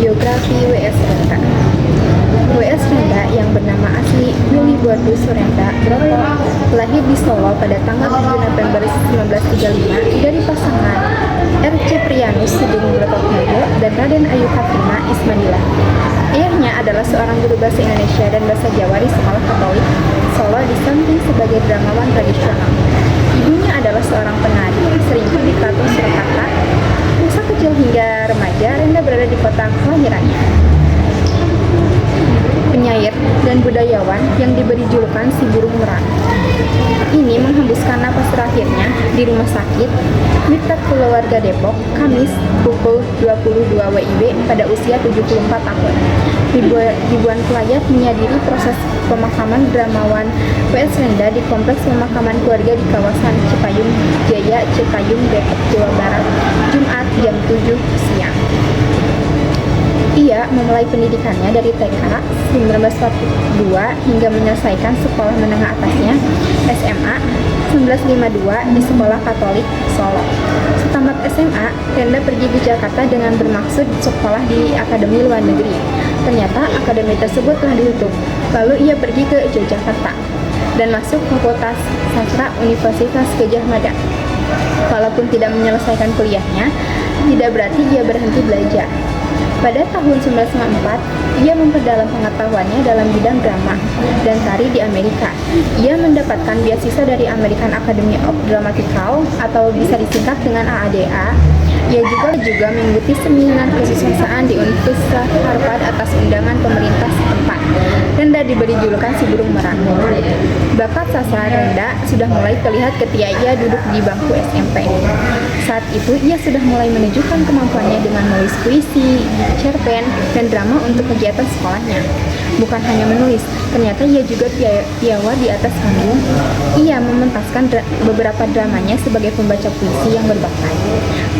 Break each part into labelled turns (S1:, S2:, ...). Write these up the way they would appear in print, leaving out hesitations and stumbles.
S1: Biografi W.S. Renda. W.S. Renda yang bernama asli Willy Bordu Surenda Broto lahir di Solo pada tanggal 7 November 1935 dari pasangan R. Ciprianus Sugeng Brototmojo dan Raden Ayu Kartina Ismanila. Ayahnya adalah seorang guru bahasa Indonesia dan bahasa Jawa di Sekolah Katolik Solo di samping sebagai dramawan tradisional. Ibunya adalah seorang penari, sering di Keraton Surakarta. Masa kecil hingga remaja, Renda berada di kota kelahirannya. Penyair dan budayawan yang diberi julukan si burung merah ini menghembuskan napas terakhirnya di rumah sakit Mirtat Keluarga Depok, Kamis pukul 22 WIB pada usia 74 tahun. Ribuan pelayat menyadiri proses pemakaman dramawan W.S. Renda di kompleks pemakaman keluarga di kawasan Cipayung Jaya, Cipayung, Depok, Jawa Barat, Jumat jam 7 siang. Ia memulai pendidikannya dari TK 1942 hingga menyelesaikan sekolah menengah atasnya SMA 1952 di Sekolah Katolik Solo. Setamat SMA, Renda pergi ke Jakarta dengan bermaksud sekolah di Akademi Luar Negeri. Ternyata akademi tersebut telah ditutup. Lalu ia pergi ke Yogyakarta dan masuk Fakultas Sastra Universitas Gadjah Mada. Walaupun tidak menyelesaikan kuliahnya, tidak berarti ia berhenti belajar. Pada tahun 1994, ia memperdalam pengetahuannya dalam bidang drama dan tari di Amerika. Ia mendapatkan beasiswa dari American Academy of Dramatical atau bisa disingkat dengan AADA. Ia juga mengikuti seminar kesusastraan di Universitas Harvard atas undangan pemerintah setempat. Renda diberi julukan si burung merah. Bakat sastra Renda sudah mulai terlihat ketika ia duduk di bangku SMP. Saat itu ia sudah mulai menunjukkan kemampuannya dengan menulis puisi, cerpen, dan drama untuk kegiatan sekolahnya. Bukan hanya menulis, ternyata ia juga piawai di atas panggung. Ia mementaskan beberapa dramanya sebagai pembaca puisi yang berbakat.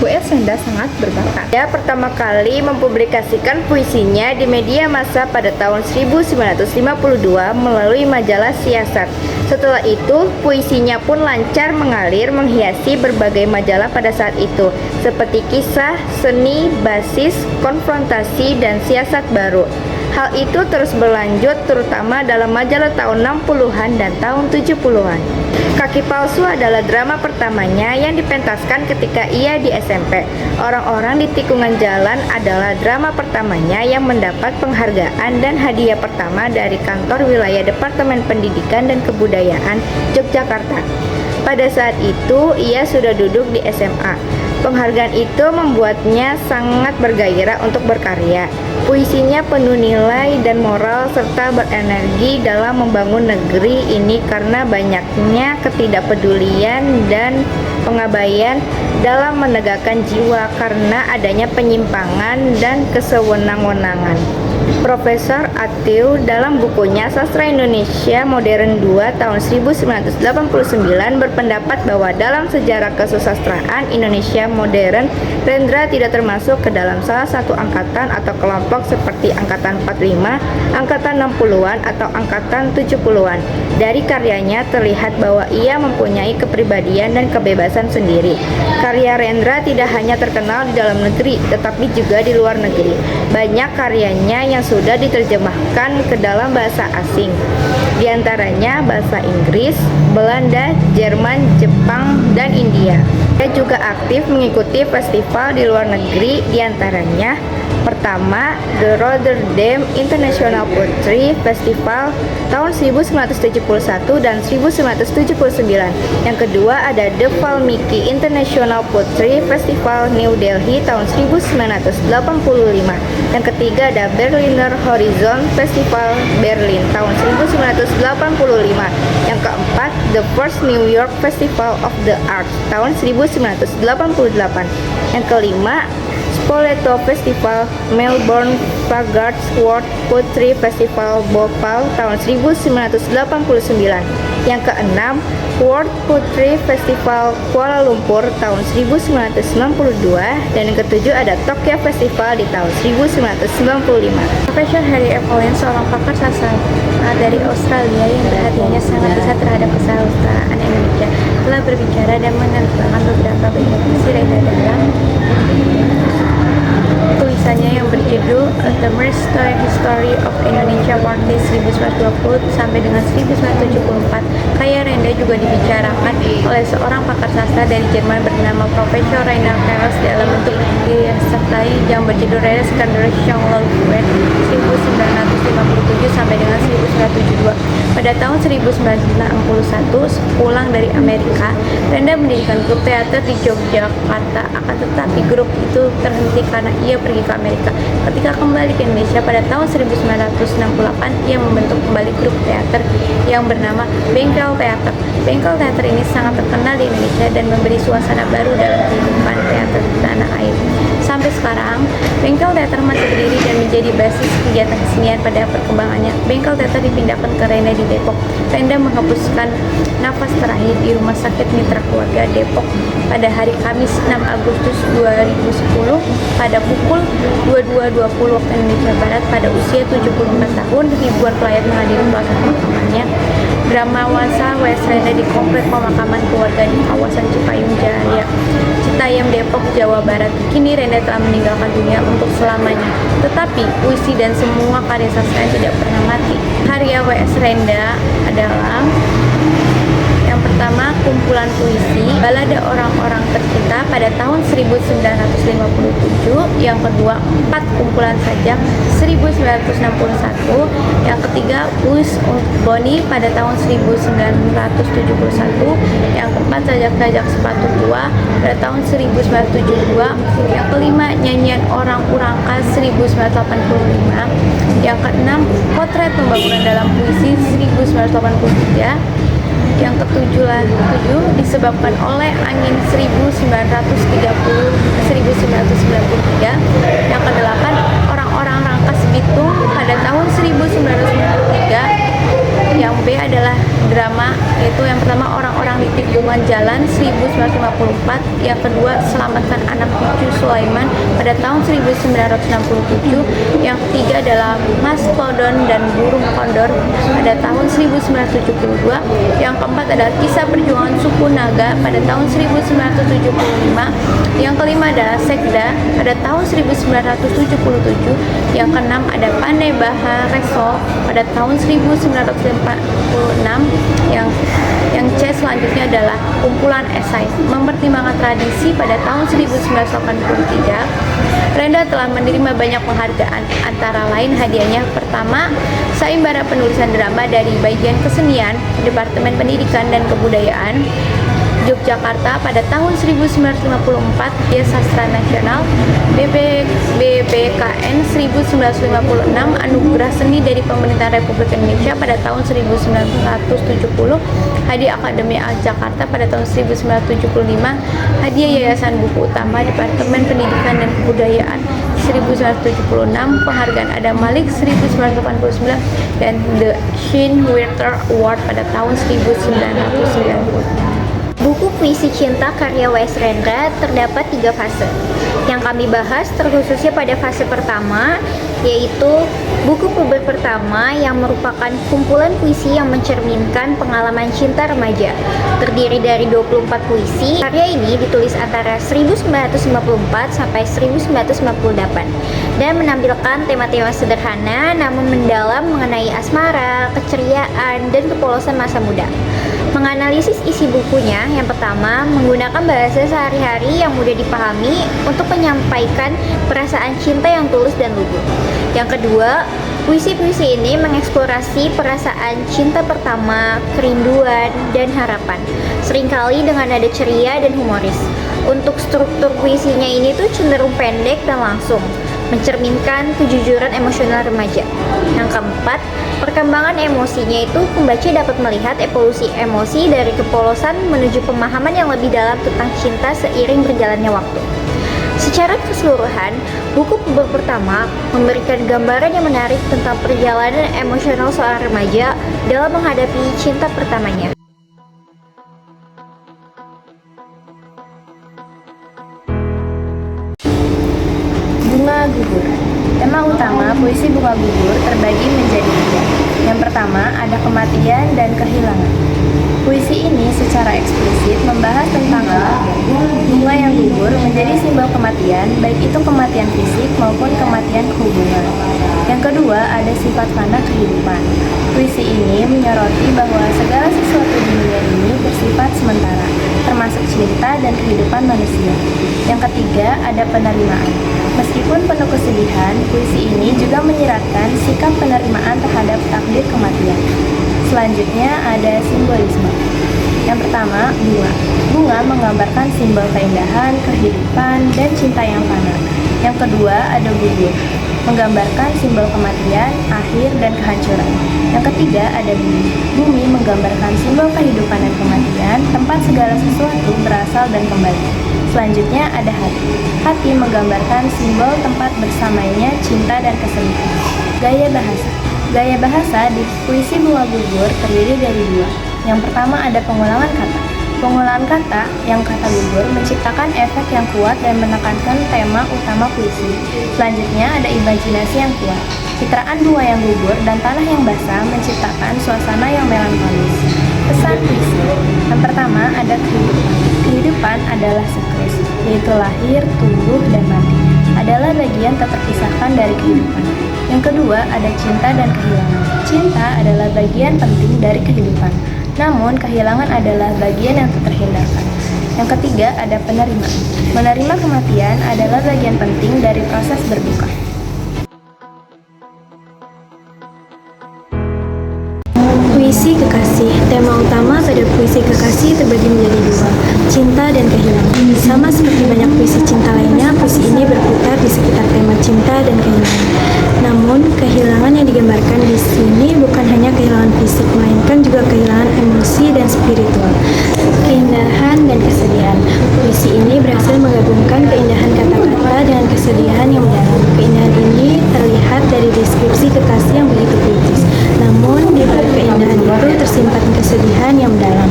S1: W.S. Renda sangat berbakat.
S2: Dia pertama kali mempublikasikan puisinya di media massa pada tahun 1952 melalui majalah Siasat. Setelah itu, puisinya pun lancar mengalir menghiasi berbagai majalah pada saat itu, seperti Kisah, Seni, Basis, Konfrontasi, dan Siasat Baru. Hal itu terus berlanjut terutama dalam majalah tahun 60-an dan tahun 70-an. Kaki Palsu adalah drama pertamanya yang dipentaskan ketika ia di SMP. Orang-orang di Tikungan Jalan adalah drama pertamanya yang mendapat penghargaan dan hadiah pertama dari kantor wilayah Departemen Pendidikan dan Kebudayaan Yogyakarta. Pada saat itu, ia sudah duduk di SMA. Penghargaan itu membuatnya sangat bergairah untuk berkarya. Puisinya penuh nilai dan moral serta berenergi dalam membangun negeri ini karena banyaknya ketidakpedulian dan pengabaian dalam menegakkan jiwa karena adanya penyimpangan dan kesewenang-wenangan. Profesor Atiu dalam bukunya Sastra Indonesia Modern 2 tahun 1989 berpendapat bahwa dalam sejarah kesusastraan Indonesia modern, Rendra tidak termasuk ke dalam salah satu angkatan atau kelompok seperti angkatan 45, angkatan 60-an atau angkatan 70-an. Dari karyanya terlihat bahwa ia mempunyai kepribadian dan kebebasan sendiri. Karya Rendra tidak hanya terkenal di dalam negeri, tetapi juga di luar negeri. Banyak karyanya yang sudah diterjemahkan ke dalam bahasa asing, di antaranya bahasa Inggris, Belanda, Jerman, Jepang, dan India. Dia juga aktif mengikuti festival di luar negeri, di antaranya pertama The Rotterdam International Poetry Festival tahun 1971 dan 1979. Yang kedua ada The Valmiki International Poetry Festival New Delhi tahun 1985. Yang ketiga ada Berliner Horizon Festival Berlin tahun 1985. Yang keempat The First New York Festival of the Arts tahun 1988. Yang kelima Spoleto Festival Melbourne Vanguard World Poetry Festival Bhopal tahun 1989. Yang keenam World Poetry Festival Kuala Lumpur tahun 1992. Dan yang ketujuh ada Tokyo Festival di tahun 1995.
S1: Profesor Harry F. Owen, seorang pakar sastra dari Australia yang perhatiannya sangat besar terhadap kesusastraan Indonesia, telah berbicara dan menerbangkan beberapa bait puisi Renda dalam tulisan
S2: tulisannya yang berjudul The Mercy History of Indonesia Party 1920 sampai dengan 1974. Karya Renda juga dibicarakan oleh seorang pakar sastra dari Jerman bernama Profesor Reinhard Keros dalam bentuk disertai yang berjudul Renda Secondary Schonlaufwerk 1957 sampai dengan 1972. Pada tahun 1961, pulang dari Amerika, Renda mendirikan grup teater di Yogyakarta. Akan tetapi grup itu terhenti karena ia pergi ke Amerika. Ketika kembali ke Indonesia pada tahun 1968, ia membentuk kembali grup teater yang bernama Bengkel Teater. Bengkel Teater ini sangat terkenal di Indonesia dan memberi suasana baru dalam kehidupan teater di tanah air. Sampai sekarang, Bengkel Teater masih berdiri dan menjadi basis kegiatan kesenian. Pada perkembangannya, Bengkel Teater dipindahkan ke Renda di Depok. Renda menghembuskan nafas terakhir di Rumah Sakit Mitra Keluarga Depok pada hari Kamis 6 Agustus 2010 pada pukul 22.20 waktu Indonesia Barat pada usia 74 tahun. Ribuan pelayat menghadiri proses pemakamannya. Dramawansa W.S. Renda di Komplek Pemakaman Keluarga di kawasan Cipayung Jaya, Citayam, Depok, Jawa Barat. Kini Renda telah meninggalkan dunia untuk selamanya. Tetapi puisi dan semua karya sastra tidak pernah mati. Karya W.S. Renda adalah yang pertama, kumpulan puisi Balada Orang-Orang Tercinta pada tahun 1957. Yang kedua, 4 kumpulan sajak 1961. Yang ketiga, Puisi Boni pada tahun 1971. Yang keempat, sajak-sajak sepatu tua pada tahun 1972. Yang kelima, nyanyian orang Urangka 1985. Yang keenam, potret pembangunan dalam puisi 1983. Yang ketujuh disebabkan oleh angin 1993. Yang kedelapan, orang-orang Rangkas Bitung pada tahun 1993. Yang B adalah drama, yaitu yang pertama orang-orang di tikungan jalan 1954. Yang kedua, selamatkan anak cucu Sulaiman pada tahun 1967. Yang ketiga adalah Mas Todon dan Burung Kondor pada tahun 1972. Yang keempat adalah kisah perjuangan suku Naga pada tahun 1975. Yang kelima adalah Sekda pada tahun 1977. Yang keenam ada Panebaha Reso pada tahun 1946. Yang C selanjutnya adalah kumpulan esai mempertimbangkan tradisi pada tahun 1983. Renda telah menerima banyak penghargaan, antara lain hadiahnya pertama, Sayembara Penulisan Drama dari Bagian Kesenian, Departemen Pendidikan dan Kebudayaan, Yogyakarta pada tahun 1954, Dia Sastra Nasional, BPKN 1956, Anugerah Seni dari Pemerintah Republik Indonesia pada tahun 1970, Hadiah Akademi Jakarta pada tahun 1975, Hadiah Yayasan Buku Utama Departemen Pendidikan dan Kebudayaan 1976, Penghargaan Adam Malik 1989, dan The Sheen Writer Award pada tahun 1990.
S3: Buku puisi cinta karya W.S. Renda terdapat 3 fase. Yang kami bahas terkhususnya pada fase pertama, yaitu buku puber pertama yang merupakan kumpulan puisi yang mencerminkan pengalaman cinta remaja. Terdiri dari 24 puisi. Karya ini ditulis antara 1954 sampai 1958 dan menampilkan tema-tema sederhana namun mendalam mengenai asmara, keceriaan, dan kepolosan masa muda. Menganalisis isi bukunya, yang pertama, menggunakan bahasa sehari-hari yang mudah dipahami untuk menyampaikan perasaan cinta yang tulus dan lugu. Yang kedua, puisi-puisi ini mengeksplorasi perasaan cinta pertama, kerinduan, dan harapan, seringkali dengan nada ceria dan humoris. Untuk struktur puisinya ini tuh cenderung pendek dan langsung, mencerminkan kejujuran emosional remaja. Yang keempat, perkembangan emosinya itu pembaca dapat melihat evolusi emosi dari kepolosan menuju pemahaman yang lebih dalam tentang cinta seiring berjalannya waktu. Secara keseluruhan, buku puber pertama memberikan gambaran yang menarik tentang perjalanan emosional seorang remaja dalam menghadapi cinta pertamanya.
S2: Bunga Gugur. Tema utama puisi Bunga Gugur terbagi menjadi 3. Yang pertama ada kematian dan kehilangan. Puisi ini secara eksplisit membahas tentang kematian. Bunga yang gugur menjadi simbol kematian, baik itu kematian fisik maupun kematian hubungan. Yang kedua, ada sifat fana kehidupan. Puisi ini menyoroti bahwa segala sesuatu di dunia ini bersifat sementara, termasuk cinta dan kehidupan manusia. Yang ketiga, ada penerimaan. Meskipun penuh kesedihan, puisi ini juga menyiratkan sikap penerimaan terhadap takdir kematian. Selanjutnya ada simbolisme. Yang pertama, bunga. Bunga menggambarkan simbol keindahan, kehidupan, dan cinta yang fana. Yang kedua, ada gugur, menggambarkan simbol kematian, akhir, dan kehancuran. Yang ketiga, ada bumi. Bumi menggambarkan simbol kehidupan dan kematian, tempat segala sesuatu berasal dan kembali. Selanjutnya ada hati. Hati menggambarkan simbol tempat bersamanya cinta dan kesedihan. Gaya bahasa. Gaya bahasa di puisi Bunga Gugur terdiri dari dua. Yang pertama ada pengulangan kata. Pengulangan kata yang kata gugur menciptakan efek yang kuat dan menekankan tema utama puisi. Selanjutnya ada imajinasi yang kuat. Citraan bunga yang gugur dan tanah yang basah menciptakan suasana yang melankolis. Pesan puisi. Yang pertama ada kehidupan. Kehidupan adalah siklus, yaitu lahir, tumbuh, dan mati. Adalah bagian tak terpisahkan dari kehidupan. Yang kedua ada cinta dan kehilangan. Cinta adalah bagian penting dari kehidupan. Namun, kehilangan adalah bagian yang tak terhindarkan. Yang ketiga, ada penerimaan. Menerima kematian adalah bagian penting dari proses berduka.
S4: Puisi kekasih. Tema utama pada puisi kekasih terbagi menjadi dua, cinta dan kehilangan. Sama seperti banyak puisi cinta lainnya, puisi ini berputar di sekitar tema cinta dan kehilangan. Namun, kehilangan yang digambarkan di sini bukan hanya kehilangan fisik, melainkan juga kehilangan emosi dan spiritual. Keindahan dan kesedihan. Puisi ini berhasil menggabungkan keindahan kata-kata dengan kesedihan yang mendalam. Keindahan ini terlihat dari deskripsi kekasih yang begitu puitis. Namun, di balik keindahan itu tersimpan kesedihan yang mendalam.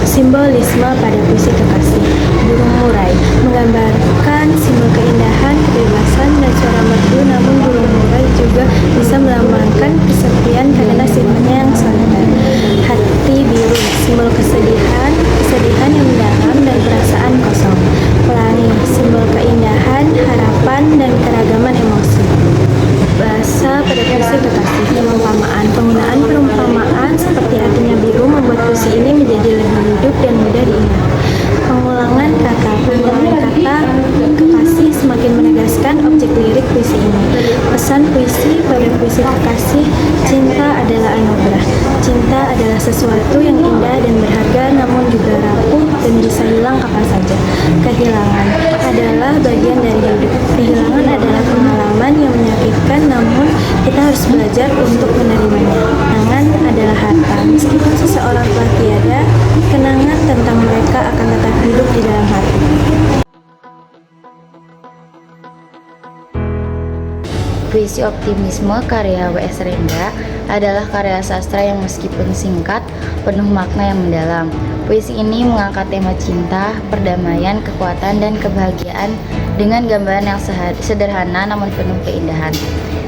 S4: Simbolisme pada puisi kekasih. Burung murai menggambarkan simbol keindahan, kebebasan, dan suara merdu. Namun burung murai juga bisa melambangkan kesepian karena sifatnya yang soliter. Hati biru, simbol kesedihan yang mendalam dan perasaan kosong. Pelangi, simbol keindahan, harapan, dan keragaman emosi. Bahasa pada puisi kekasih. Perumpamaan. Penggunaan perumpamaan seperti artinya biru membuat puisi ini menjadi lebih hidup dan mudah diingat. Pengulangan kata. Pengulangan kata kekasih semakin menegaskan objek lirik puisi ini. Pesan puisi pada puisi kekasih. Cinta adalah anugerah. Cinta adalah sesuatu yang indah dan berharga, namun juga rapuh dan bisa hilang kapan saja. Kehilangan adalah bagian dari hidup. Kehilangan adalah pengalaman yang menyakitkan, namun kita harus belajar untuk menerimanya. Kenangan adalah harta. Meskipun seseorang telah tiada, kenangan tentang mereka akan tetap hidup di dalam hati.
S5: Puisi Optimisme karya W.S. Rendra adalah karya sastra yang meskipun singkat, penuh makna yang mendalam. Puisi ini mengangkat tema cinta, perdamaian, kekuatan, dan kebahagiaan dengan gambaran yang sederhana namun penuh keindahan.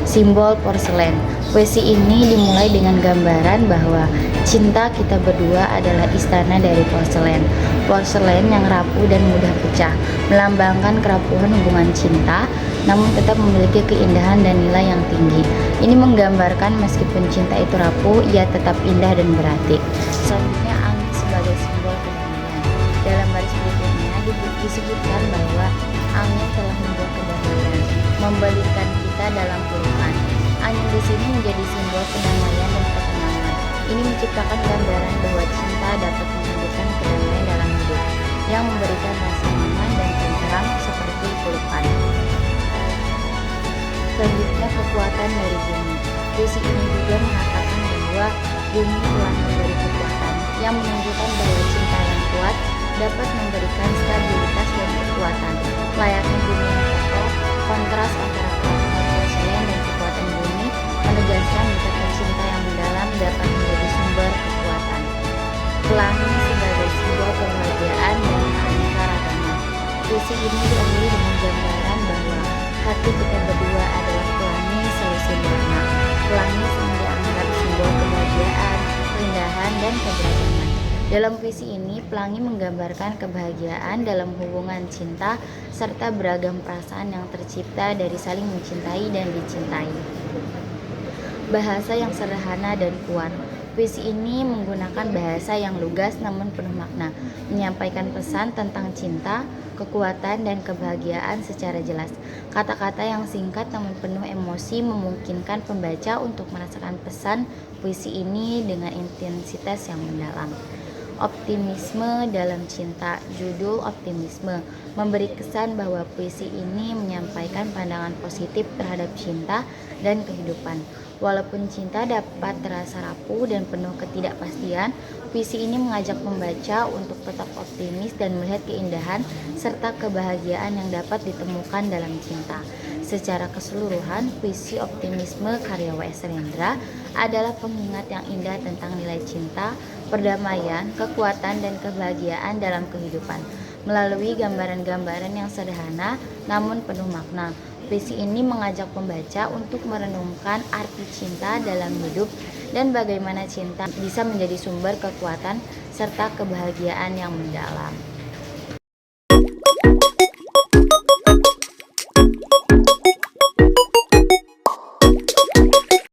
S5: Simbol porselen. Puisi ini dimulai dengan gambaran bahwa cinta kita berdua adalah istana dari porselen. Porselen yang rapuh dan mudah pecah, melambangkan kerapuhan hubungan cinta, namun tetap memiliki keindahan dan nilai yang tinggi. Ini menggambarkan meskipun cinta itu rapuh, ia tetap indah dan berarti. Selanjutnya, angin sebagai simbol kedamaian. Dalam baris berikutnya disebutkan bahwa angin telah membuat kedamaian, membalikkan kita dalam pelukan. Angin di sini menjadi simbol kedamaian dan ketenangan. Ini menciptakan gambaran bahwa cinta dapat menghadirkan kedamaian dalam hidup, yang memberikan rasa nyaman dan tenteram seperti pelukan. Selanjutnya, kekuatan dari bumi. Puisi ini juga mengatakan bahwa bumi telah memberi kekuatan, yang menunjukkan bahwa cinta yang kuat dapat memberikan stabilitas dan kekuatan. Layaknya bumi yang kokoh, kontras antara kerapuhan porselen dan kekuatan bumi menegaskan betapa cinta yang mendalam dapat menjadi sumber kekuatan. Pelangi sebagai simbol kebahagiaan dan keanekaragaman. Puisi ini diakhiri dengan gambaran bahwa hati kita berdua adalah pelangi selusin warna. Pelangi sering dianggap simbol kebahagiaan, keindahan, dan keberagaman. Dalam puisi ini, pelangi menggambarkan kebahagiaan dalam hubungan cinta serta beragam perasaan yang tercipta dari saling mencintai dan dicintai. Bahasa yang sederhana dan kuat. Puisi ini menggunakan bahasa yang lugas namun penuh makna, menyampaikan pesan tentang cinta, kekuatan, dan kebahagiaan secara jelas. Kata-kata yang singkat namun penuh emosi memungkinkan pembaca untuk merasakan pesan puisi ini dengan intensitas yang mendalam. Optimisme dalam cinta. Judul Optimisme memberi kesan bahwa puisi ini menyampaikan pandangan positif terhadap cinta dan kehidupan. Walaupun cinta dapat terasa rapuh dan penuh ketidakpastian, puisi ini mengajak pembaca untuk tetap optimis dan melihat keindahan serta kebahagiaan yang dapat ditemukan dalam cinta. Secara keseluruhan, puisi Optimisme karya W.S. Rendra adalah pengingat yang indah tentang nilai cinta, perdamaian, kekuatan, dan kebahagiaan dalam kehidupan. Melalui gambaran-gambaran yang sederhana namun penuh makna, puisi ini mengajak pembaca untuk merenungkan arti cinta dalam hidup dan bagaimana cinta bisa menjadi sumber kekuatan serta kebahagiaan yang mendalam.